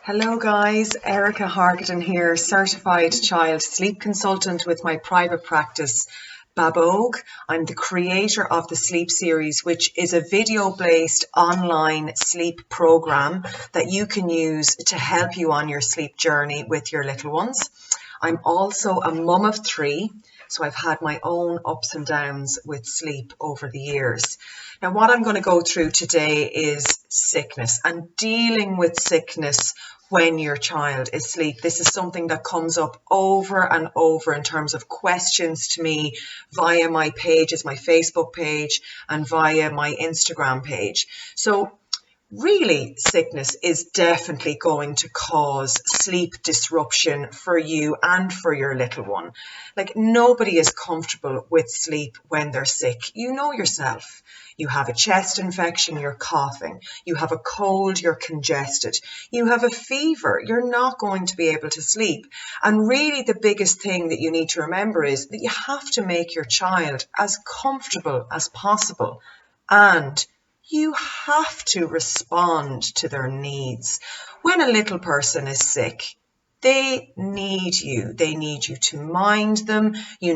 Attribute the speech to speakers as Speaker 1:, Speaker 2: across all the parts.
Speaker 1: Hello guys, Erica Hargadon here, certified child sleep consultant with my private practice Babogue. I'm the creator of the Sleep Series, which is a video-based online sleep program that you can use to help you on your sleep journey with your little ones. I'm also a mum of 3, so I've had my own ups and downs with sleep over the years. Now, what I'm going to go through today is sickness and dealing with sickness when your child is asleep. This is something that comes up over and over in terms of questions to me via my pages, my Facebook page, and via my Instagram page. So really, sickness is definitely going to cause sleep disruption for you and for your little one. Like, nobody is comfortable with sleep when they're sick. You know yourself. You have a chest infection, you're coughing. You have a cold, you're congested. You have a fever, you're not going to be able to sleep. And really the biggest thing that you need to remember is that you have to make your child as comfortable as possible. And you have to respond to their needs. When a little person is sick, they need you. They need you to mind them. They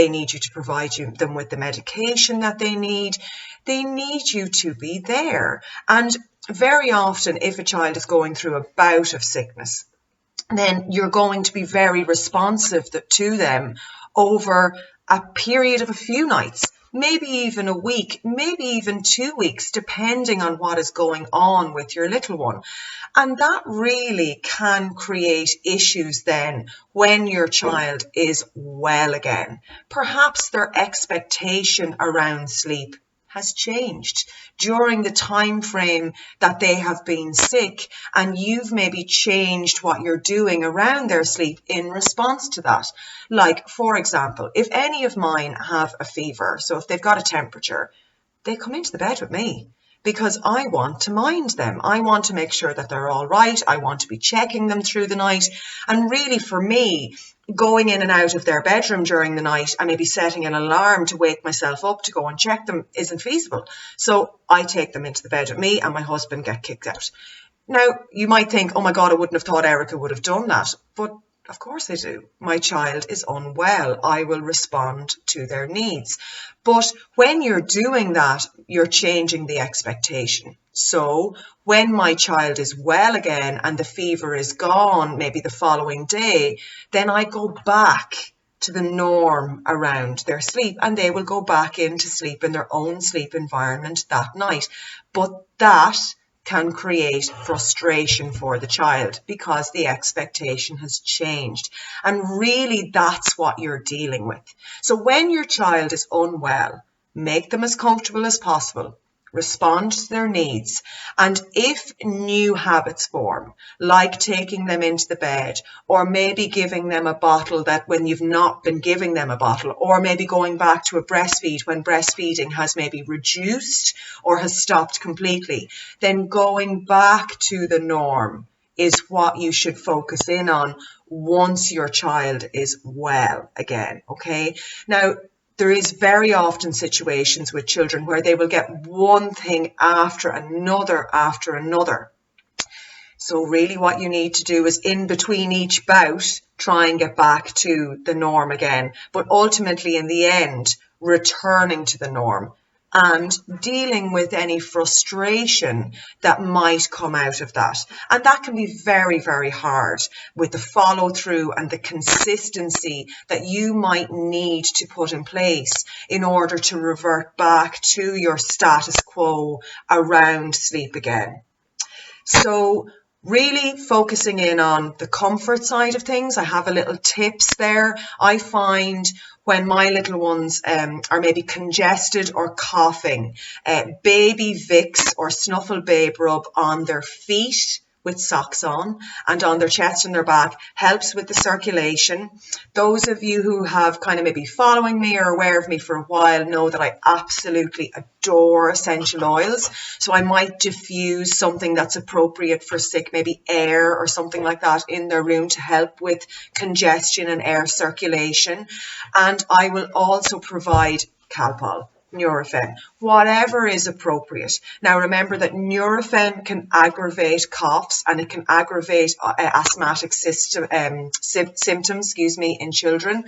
Speaker 1: need you to provide them with the medication that they need. They need you to be there. And very often, if a child is going through a bout of sickness, then you're going to be very responsive to them over a period of a few nights, maybe even a week, maybe even 2 weeks, depending on what is going on with your little one. And that really can create issues then when your child is well again. Perhaps their expectation around sleep has changed during the time frame that they have been sick, and you've maybe changed what you're doing around their sleep in response to that. Like, for example, if any of mine have a fever, so if they've got a temperature, they come into the bed with me because I want to mind them. I want to make sure that they're all right. I want to be checking them through the night. And really, for me, going in and out of their bedroom during the night and maybe setting an alarm to wake myself up to go and check them isn't feasible. So I take them into the bed with me and my husband get kicked out. Now, you might think, oh my God, I wouldn't have thought Erica would have done that. But of course I do. My child is unwell. I will respond to their needs. But when you're doing that, you're changing the expectation. So when my child is well again and the fever is gone, maybe the following day, then I go back to the norm around their sleep, and they will go back into sleep in their own sleep environment that night. But that can create frustration for the child because the expectation has changed. And really, that's what you're dealing with. So when your child is unwell, make them as comfortable as possible. Respond to their needs. And if new habits form, like taking them into the bed, or maybe giving them a bottle that when you've not been giving them a bottle, or maybe going back to a breastfeed when breastfeeding has maybe reduced or has stopped completely, then going back to the norm is what you should focus in on once your child is well again, okay? Now, there is very often situations with children where they will get one thing after another after another. So really what you need to do is in between each bout, try and get back to the norm again. But ultimately, in the end, returning to the norm and dealing with any frustration that might come out of that. And that can be very, very hard with the follow through and the consistency that you might need to put in place in order to revert back to your status quo around sleep again. So really focusing in on the comfort side of things. I have a little tips there. I find when my little ones are maybe congested or coughing, baby Vicks or Snuffle Babe rub on their feet with socks on and on their chest and their back helps with the circulation. Those of you who have kind of maybe following me or aware of me for a while know that I absolutely adore essential oils. So I might diffuse something that's appropriate for sick, maybe air or something like that in their room to help with congestion and air circulation. And I will also provide Calpol, Nurofen, whatever is appropriate. Now remember that Nurofen can aggravate coughs and it can aggravate asthmatic symptoms, in children.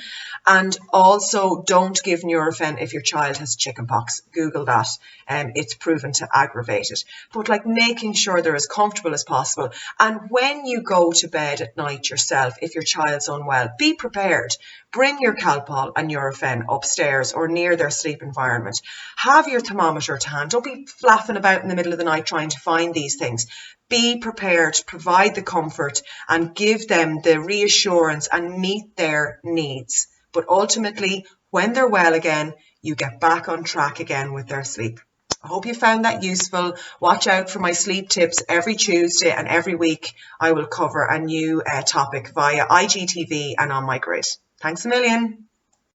Speaker 1: And also don't give Nurofen if your child has chickenpox. Google that. It's proven to aggravate it. But like making sure they're as comfortable as possible. And when you go to bed at night yourself, if your child's unwell, be prepared. Bring your Calpol and Nurofen upstairs or near their sleep environment. Have your thermometer to hand. Don't be flapping about in the middle of the night trying to find these things. Be prepared, provide the comfort and give them the reassurance and meet their needs. But ultimately, when they're well again, you get back on track again with their sleep. I hope you found that useful. Watch out for my sleep tips every Tuesday, and every week I will cover a new topic via IGTV and on my grid. Thanks a million.